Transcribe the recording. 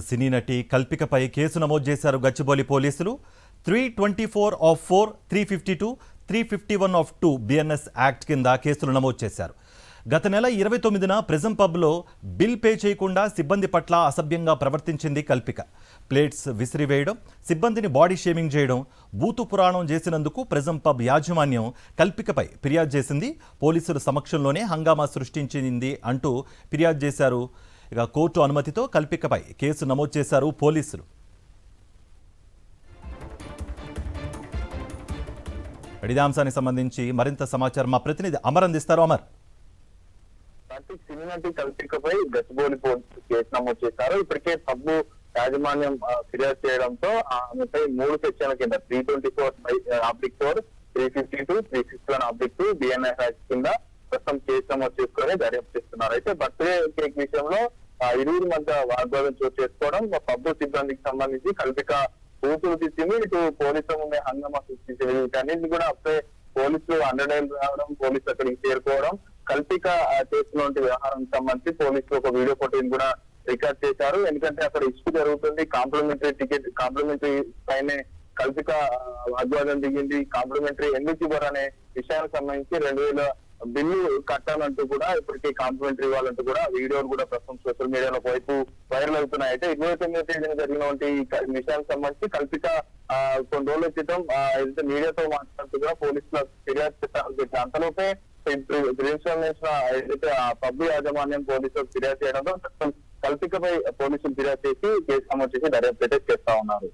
సినీ నటి కల్పికపై కేసు నమోదు చేశారు గచ్చిబౌలి పోలీసులు. 324/4, 352, 351/2 BNS యాక్ట్ కింద కేసులు నమోదు చేశారు. గత నెల 29న ప్రిజం పబ్లో బిల్ పే చేయకుండా సిబ్బంది పట్ల అసభ్యంగా ప్రవర్తించింది కల్పిక. ప్లేట్స్ విసిరివేయడం, సిబ్బందిని బాడీ షేమింగ్ చేయడం, బూతు పురాణం చేసినందుకు ప్రిజం పబ్ యాజమాన్యం కల్పికపై ఫిర్యాదు చేసింది. పోలీసుల సమక్షంలోనే హంగామా సృష్టించింది అంటూ ఫిర్యాదు చేశారు. ఇక కోర్టు అనుమతితో కల్పికపై కేసు నమోదు చేశారు పోలీసులు. ఇదే అంశానికి సంబంధించి మరింత సమాచారం మా ప్రతినిధి అమర్ అందిస్తారు. అమర్, సినీ నటి కల్పికపై గచ్చిబౌలి పోలీసులు కేసు నమోదు చేశారు. ఇప్పటికే పబ్బు యాజమాన్యం ఫిర్యాదు చేయడంతో ఆమెపై 3 సెక్షన్ల కింద 324/4, 352, 361/2 BNS యాక్ట్ కింద ప్రస్తుతం కేసు నమోదు చేసుకుని దర్యాప్తు చేస్తున్నారు. అయితే బర్త్డే కేక్ విషయంలో ఇరువురి మధ్య వాగ్వాదం చోటు చేసుకోవడం, పబ్బు సిబ్బందికి సంబంధించి కల్పిక కూతురు తిట్టింది, ఇటు పోలీసుల ముందే హంగామా సృష్టించింది. వీటన్నింటినీ కూడా అప్పుడే పోలీసులు అండర్డైల్ రావడం, పోలీసులు అక్కడికి చేరుకోవడం, కల్పిక చేస్తున్నటువంటి వ్యవహారానికి సంబంధించి పోలీసులు ఒక వీడియో ఫోటోని కూడా రికార్డ్ చేశారు. ఎందుకంటే అక్కడ ఇష్యూ జరుగుతుంది, కాంప్లిమెంటరీ పైనే కల్పిక వాగ్వాదం దిగింది. కాంప్లిమెంటరీ ఎందుకు ఇవ్వరు అనే విషయానికి సంబంధించి 2000 బిల్లు కట్టాలంటూ కూడా ఇప్పటికీ కాంప్లిమెంటరీ ఇవ్వాలంటూ కూడా వీడియోలు కూడా ప్రస్తుతం సోషల్ మీడియాలో వైపు వైరల్ అవుతున్నాయి. అయితే 29వ తేదీన జరిగినటువంటి విషయానికి సంబంధించి కల్పిక కొన్ని రోజుల క్రితం ఏదైతే మీడియాతో మాట్లాడుతూ కూడా పోలీసుల ఫిర్యాదు చేశారు. అంతలోపే ప్రిన్సిపల్ ఏదైతే ఆ పబ్బు యాజమాన్యం పోలీసులకు ఫిర్యాదు చేయడంతో కల్పికపై పోలీసులు ఫిర్యాదు చేసి కేసు నమోదు చేసి దర్యాప్తు చేస్తా ఉన్నారు.